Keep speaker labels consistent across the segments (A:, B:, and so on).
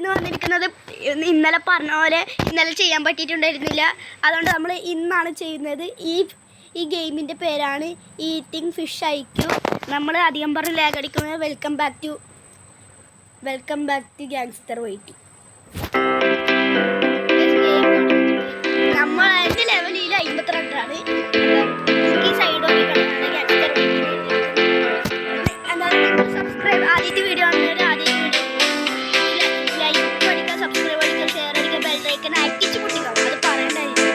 A: ഇന്ന് വന്നിരിക്കുന്നത് ഇന്നലെ പറഞ്ഞ പോലെ ഇന്നലെ ചെയ്യാൻ പറ്റിയിട്ടുണ്ടായിരുന്നില്ല. അതുകൊണ്ട് നമ്മൾ ഇന്നാണ് ചെയ്യുന്നത്. ഈ ഗെയിമിൻ്റെ പേരാണ് ഈറ്റിംഗ് ഫിഷ് IQ. നമ്മൾ അധികം പറഞ്ഞ് ലാഗ് അടിക്കുന്നത് വെൽക്കം ബാക്ക് ടു ഗാങ്സ്റ്റർ വൈറ്റി. നമ്മൾ അതിൻ്റെ ലെവലിൽ 52ആണ്. ഈ സൈഡ് നോക്കിക്കാണ് ഗാങ്സ്റ്റർ വൈറ്റി. എന്തായാലും സബ്സ്ക്രൈബ് ആദ്യത്തെ വീഡിയോ ആണെങ്കിൽ ആദ്യത്തെ വീഡിയോ ലൈക്ക് അടിക്കുക, സബ്സ്ക്രൈബ് അടിക്കുക, ഷെയർ അടിക്കുക, ബെൽലൈക്കൻ അടിച്ച് പൊട്ടിക്കാം. അത് പറയണ്ടായിരുന്നു.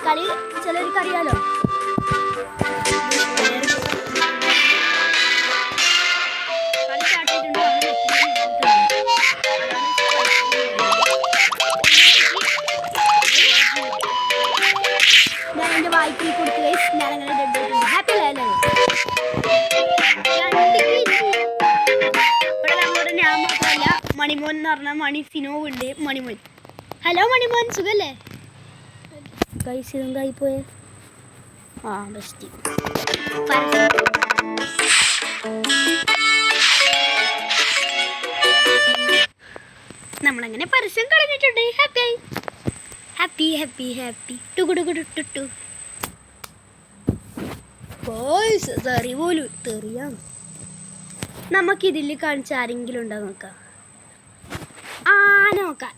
A: കളി ചിലർക്ക് അറിയാലോ. കളി സ്റ്റാർട്ട് ആയിട്ടുണ്ട്. ഞാൻ എൻ്റെ വായ്പ കൊടുത്തു. ഞാനങ്ങനെ ഡെഡ് ഹാപ്പി അല്ലേ? ഇവിടെ നമ്മുടെ ഞാൻ മാത്രമല്ല, മണിമോൻ എന്ന് പറഞ്ഞാൽ മണി സിനോവ് ഉണ്ട്. മണിമോൻ, ഹലോ മണിമോൻ, സുഖല്ലേ? ഗൈസ് ഇതെന്തായി പോയെ? ബെസ്റ്റ് നമ്മളങ്ങനെ പരസ്യം കളഞ്ഞിട്ടുണ്ട്. ഹാപ്പി ടുകുടുകുടു. തെറി പോലും തെറിയാണ്. നമുക്കിതിൽ കാണിച്ച ആരെങ്കിലും ഉണ്ടോ നോക്കാം. നോക്കാം.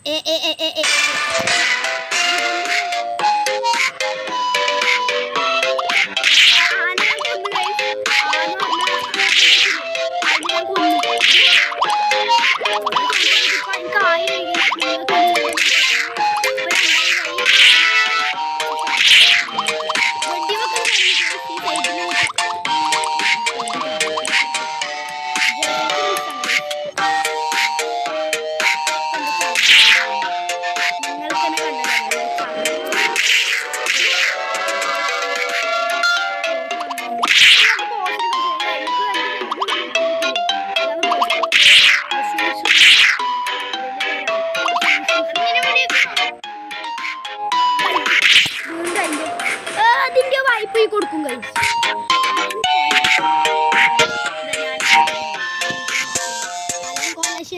A: അതിന്റെ വായ്പ കൊടുക്കും.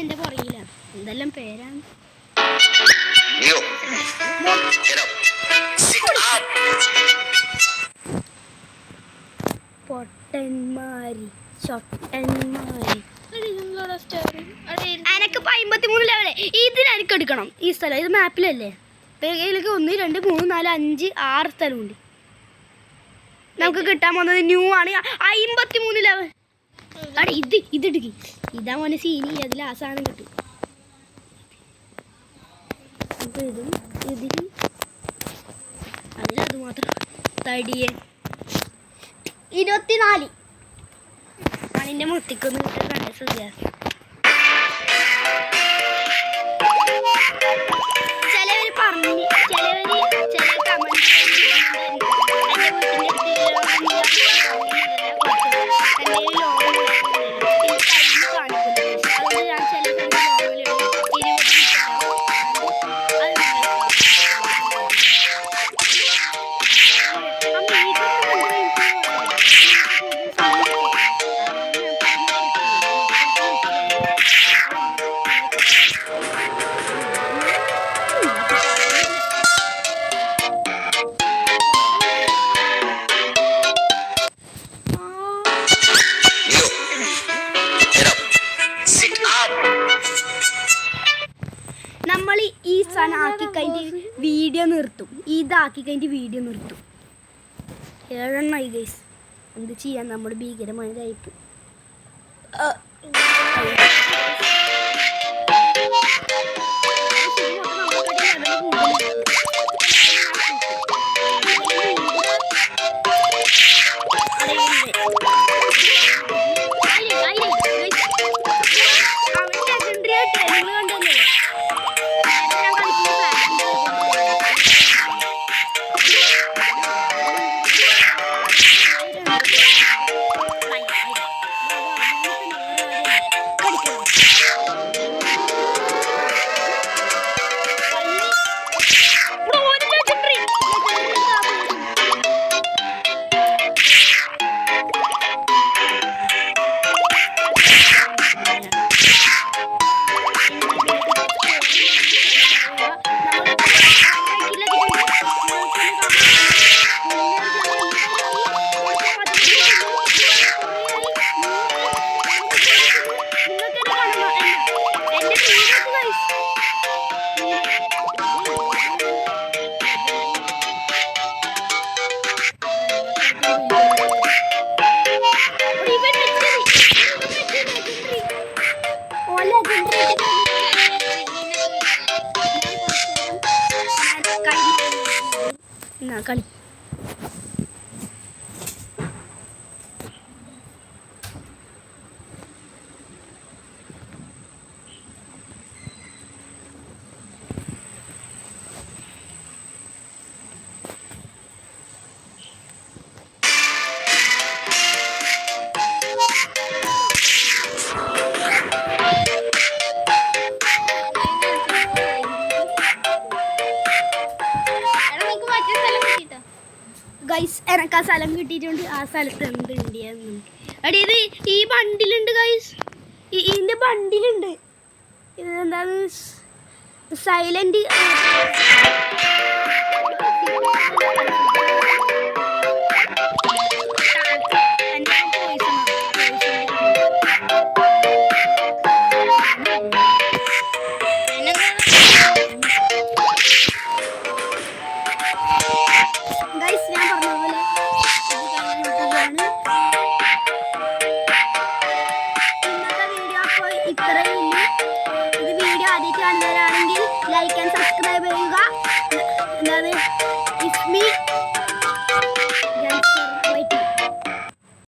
A: എന്റെ പുറകില എന്തെല്ലാം പേരാണ്. പൊട്ടന്മാരി ചൊട്ടന്മാരി. എനക്ക് 53 ലെവലേ. ഇതിന് എനിക്ക് എടുക്കണം. ഈ സ്ഥലം ഇത് മാപ്പിലല്ലേ? പേകയിലേക്ക് 1 2 3 4 5 6 സ്ഥലമുണ്ട്. നമുക്ക് കിട്ടാൻ പോകുന്നത് ന്യൂ ആണ്. 53 ലെവൽ. അവിടെ ഇതെടുക്കി. ഇതാ മോനെ സീനി. അതിൽ ആ സാധനം കിട്ടും. ഇതും ഇതിലും അതിലത് മാത്രം. തടിയൻ 24 മണിന്റെ മുത്തിക്കൊന്ന് കിട്ടാൻ കണ്ട സുഖ്യാസം. ചിലവർ പറഞ്ഞു, ചില കമന്റ് വീഡിയോ നിർത്തും. ഇതാക്കി കഴിഞ്ഞിട്ട് വീഡിയോ നിർത്തും. 7 എണ്ണമായി ഗൈസ്. എന്ത് ചെയ്യാൻ, നമ്മുടെ ഭീകരമായ ലൈഫ്. കളി ഗൈസ്. എനക്ക് ആ സ്ഥലം കിട്ടിയിട്ടുണ്ട്. ആ സ്ഥലത്ത് എന്തുണ്ട് എടി, ഇത് ഈ ബണ്ടിലുണ്ട് ഗൈസ്. ഇതിൻ്റെ ബണ്ടിലുണ്ട്. ഇതെന്താണ് സൈലന്റ്